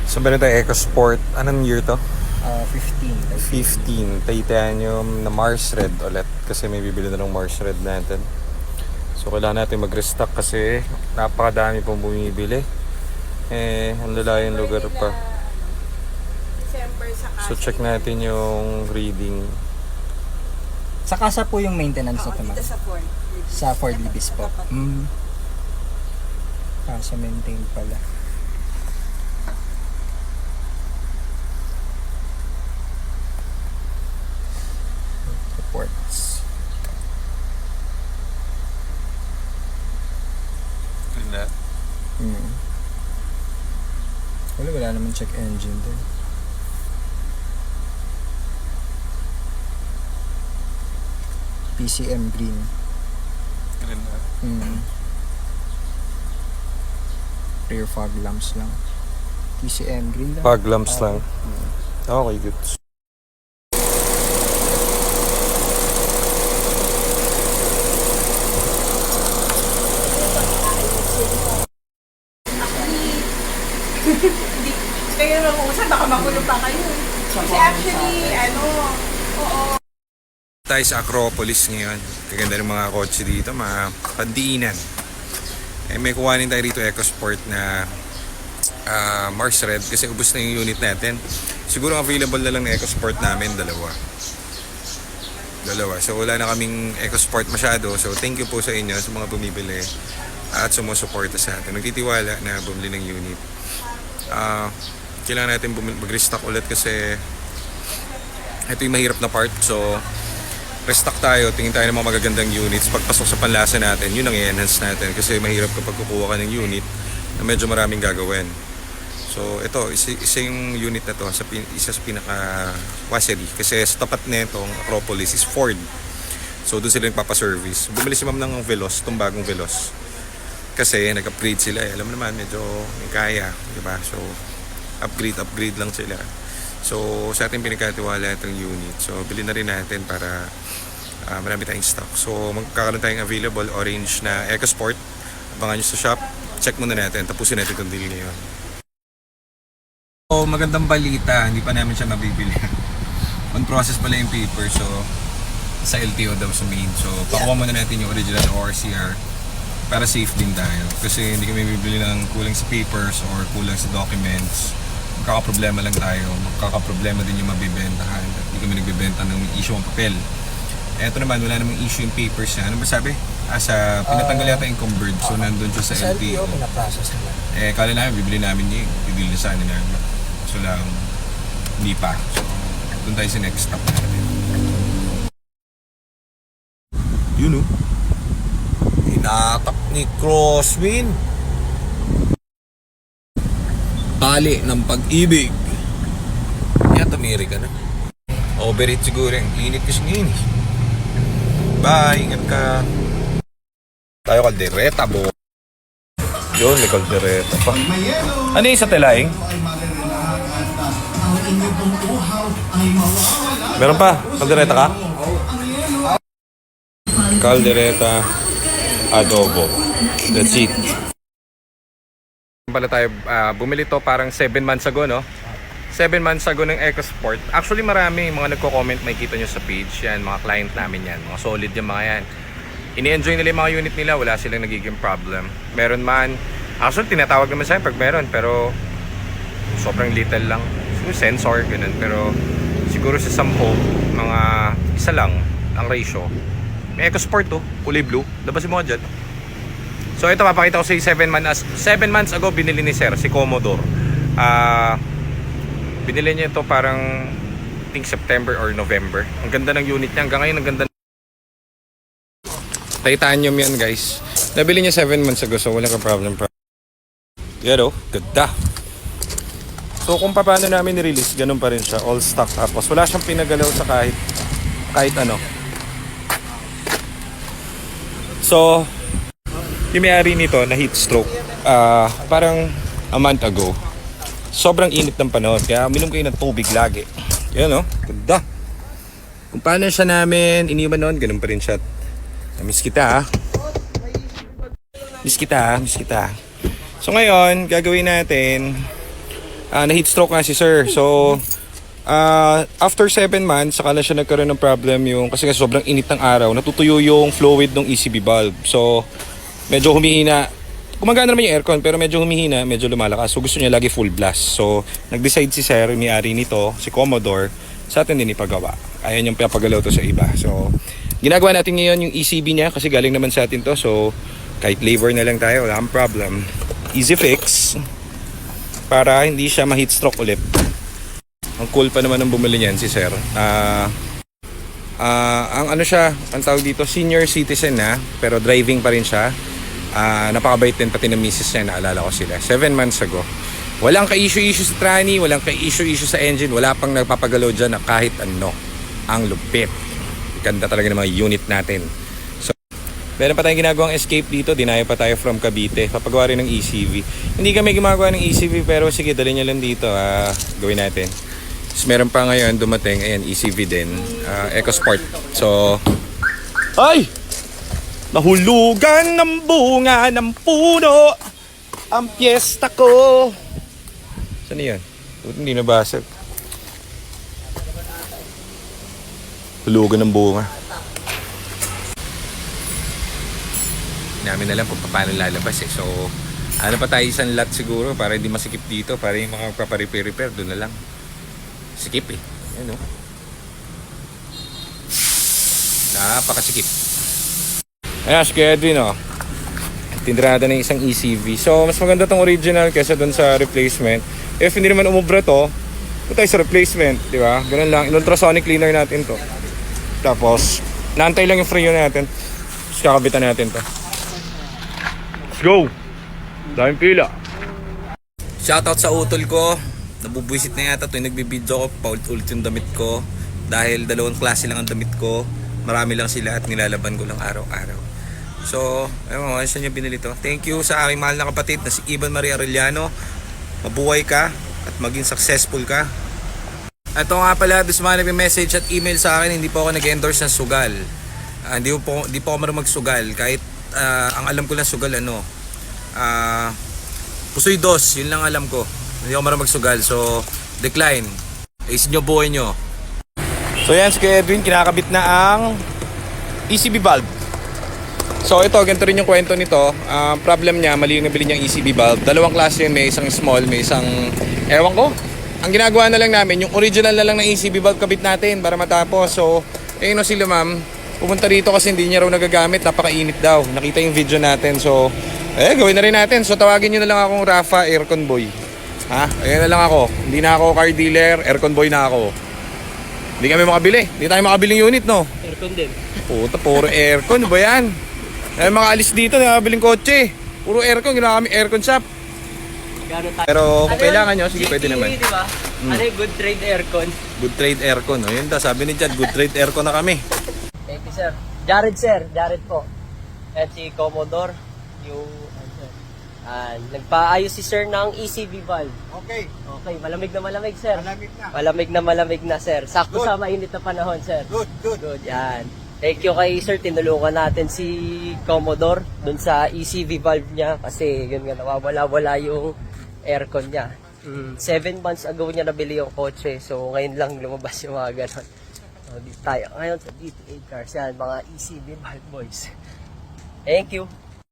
So meron tayo EcoSport. Anong year to? 15. 15. Titanium na Mars Red ulit. Kasi may bibili na ng Mars Red natin. So kailangan natin mag-restock kasi napakadami pong bumibili. Ang lalayong lugar pa. So check natin yung reading. Sa kasa po yung maintenance na naman. Sa Ford. Sa Ford Libis po. Kasa maintain pala. Reports. Wala. Wala naman check engine din. PCM green. Rear fog lamps lang. PCM green lang. Fog lamps lang. Okay, good. Hindi kayo mag-uusap, baka magulo pa kayo. Kasi actually, oo. Tayo sa Acropolis ngayon. Kaganda ng mga kotse dito, mga pandiinan. May kuhanin tayo rito EcoSport na Mars Red kasi ubos na yung unit natin. Siguro available na lang na EcoSport namin, dalawa. So wala na kaming EcoSport masyado. So thank you po sa inyo, sa mga bumibili at sumusuporta sa atin. Nagtitiwala na bumili ng unit. Kailangan natin mag-restock ulit kasi ito yung mahirap na part. So restock tayo, tingin tayo ng mga magagandang units. Pagpasok sa panlasa natin, yun ang i-enhance natin kasi mahirap kapag kukuha ka ng unit na medyo maraming gagawin. So ito, isa yung unit na to, isa sa pinaka-washery kasi sa tapat nitong Acropolis is Ford. So doon sila nagpapaservice. Bumili si ma'am ng Veloz, itong bagong Veloz. Kasi nag-upgrade sila eh. Alam mo naman, medyo may kaya, di ba? So upgrade lang sila. So sa ating pinagkatiwala itong unit. So bilhin na rin natin para marami tayong stock. So magkakaroon tayong available orange na EcoSport. Abangan nyo sa shop. Check muna natin. Tapusin natin itong deal ngayon. So magandang balita. Hindi pa namin siya mabibili. On process pala yung paper. So sa LTO daw sa main. So pakuha muna natin yung original ORCR para safe din tayo. Kasi hindi kami bibili ng kulang sa papers or kulang sa documents. Magkakaproblema lang tayo. Magkakaproblema din yung mabibentahan. At hindi kami nagbibenta ng issue ng papel. Eto naman, wala namang issue yung papers niya. Ano ba sabi? Sa pinatanggal yata yung encumbered. So nandun siya sa LTO. pinaprocess nila. Kala namin, bibili namin yun. Bibili na sana namin. So lang, hindi pa. So, doon tayo sa next stop natin. Yun o. Inatak ni Crosswind. Tali ng pag-ibig. Kaya tumiri ka na. Overheat siguro. Ang init kasi ngayon. Bye. Ingat ka. Tayo kaldereta, bo. Yun, may kaldereta pa. Ano yung sa telaing? Meron pa? Kaldereta ka? Kaldereta adobo. That's it. Pala tayo, bumili to parang 7 months ago, no? 7 months ago ng EcoSport. Actually marami mga nagko-comment, makikita nyo sa page yan, mga client namin yan, mga solid yung mga yan. Ini-enjoy nila yung mga unit nila, wala silang nagiging problem. Meron man, actually tinatawag naman sa'yo pag meron, pero sobrang little lang. Siguro sensor, ganun. Pero siguro sa 10, mga isa lang ang ratio. May EcoSport to, kulay blue. Labasin mo ka dyan. So ito, papakita ko sa 7 months ago binili ni Sir, si Commodore. Binili niya ito parang I think September or November. Ang ganda ng unit niya, hanggang ngayon ang ganda. Titanium yan, guys. Nabili niya 7 months ago, so wala kang problem. Yan o, ganda. So kung paano namin ni-release, ganun pa rin siya, all stock. Tapos wala siyang pinagalaw sa kahit ano. So yung may-ari nito na heat stroke parang a month ago. Sobrang init ng panahon kaya uminom kayo ng tubig lagi. Yan o, ganda. Kung paano siya namin iniwan noon, ganun pa rin siya. Miss kita ha. Miss kita. So ngayon, gagawin natin na heat stroke nga si sir. So, after 7 months, saka na siya nagkaroon ng problem yung, kasi nga sobrang init ng araw, natutuyo yung fluid ng ECB valve. So, medyo humihina. Gumagana naman yung aircon, pero medyo humihina, medyo lumalakas. So, gusto niya lagi full blast. So, nag-decide si sir, may-ari nito, si Commodore, sa atin din ipagawa. Ayaw niyang pinapagalaw to sa iba. So, ginagawa natin ngayon yung ECB niya, kasi galing naman sa atin to. So, kahit labor na lang tayo, wala kang problem. Easy fix, para hindi siya ma-heat stroke ulit. Ang cool pa naman ng bumili niyan si sir. Ang ano siya, ang tawag dito, senior citizen na, pero driving pa rin siya. Napakabait din pati ng misis niya, naalala ko sila. 7 months ago. Walang ka-issue-issue sa tranny, walang ka-issue-issue sa engine, wala pang nagpapagalaw dyan na kahit ano. Ang lupit. Ganda talaga ng mga unit natin. So, meron pa tayong ginagawang escape dito, dinayo pa tayo from Cavite. Papagawa rin ng ECV. Hindi kami gumagawa ng ECV, pero sige, dali nyo lang dito. Gawin natin. Meron pa ngayon dumating, ayan, ECV din, EcoSport. So, ay! Nahulugan ng bunga ng puno ang piyesta ko. Saan yan? Hindi nabasag. Hulugan ng bunga. Namin na lang kung paano lalabas eh. So, ano pa tayo, isang lot siguro para hindi masikip dito, para yung mga paparepair-repair doon na lang. Sikip eh. Ayan o. Napakasikip. Ayan, si Edwin o. Tindrada ng isang ECV. So, mas maganda tong original kaysa dun sa replacement. If hindi naman umubra to, ito tayo sa replacement. Di ba? Ganun lang. In-ultrasonic cleaner natin to. Tapos, naantay lang yung freo natin. Tapos kakabitan natin to. Let's go! Daming pila. Shoutout sa utol ko. Nabubwisit na yata tuwing nagbibideo ko, paulit-ulit yung damit ko dahil dalawang klase lang ang damit ko, marami lang sila at nilalaban ko lang araw-araw. So, ayun mo, saan niya binili to? Thank you sa aking mahal na kapatid na si Ivan Maria Arellano. Mabuhay ka at maging successful ka. Ito nga pala, bis mga nagme-message at email sa akin, hindi po ako nag-endorse ng sugal. Hindi po ako marunong magsugal, kahit ang alam ko lang sugal pusoy dos, yun lang alam ko. Hindi ako marunong magsugal, so decline. Ayusin nyo buhay nyo. So yan, si Edwin, kinakabit na ang ECB valve. So ito, ganito rin yung kwento nito. Problem niya, mali yung nabili niyang ECB valve. Dalawang klase yun, may isang small, may isang ewan ko. Ang ginagawa na lang namin, yung original na lang ng ECB valve kabit natin para matapos. So, ayun o sila ma'am, pumunta dito kasi hindi niya raw nagagamit, napakainit daw. Nakita yung video natin, so gawin na rin natin. So tawagin nyo na lang akong Rafa Aircon Boy. Ayan na lang ako. Hindi na ako car dealer, aircon boy na ako. Hindi kami makabili. Hindi tayo makabiling unit, no? Aircon din. Puta, puro aircon. Ano ba yan? Ay, mga alis dito, nakabiling kotse. Puro aircon, ginawa kami aircon shop. Pero kung kailangan nyo, sige, pwede naman. Di ba? Ano yung good trade aircon? Good trade aircon. O, yun daw, sabi ni Jad, good trade aircon na kami. Thank you, sir. Jared, sir. Jared po. At si Commodore, yung nagpaayos si sir ng ECV valve. Okay. Okay, malamig na malamig, sir. Malamig na. Malamig na, sir. Sakto Good. sa mainit na panahon, sir. Good. Good, yan. Thank you kay sir, tinulungan natin si Commodore dun sa ECV valve niya kasi yun nga, nawawala-wala yung aircon niya. 7 months ago niya nabili yung kotse, so ngayon lang lumabas yung mga ganon. So, dito tayo ngayon sa DTA Cars, yan, mga ECV valve boys. Thank you.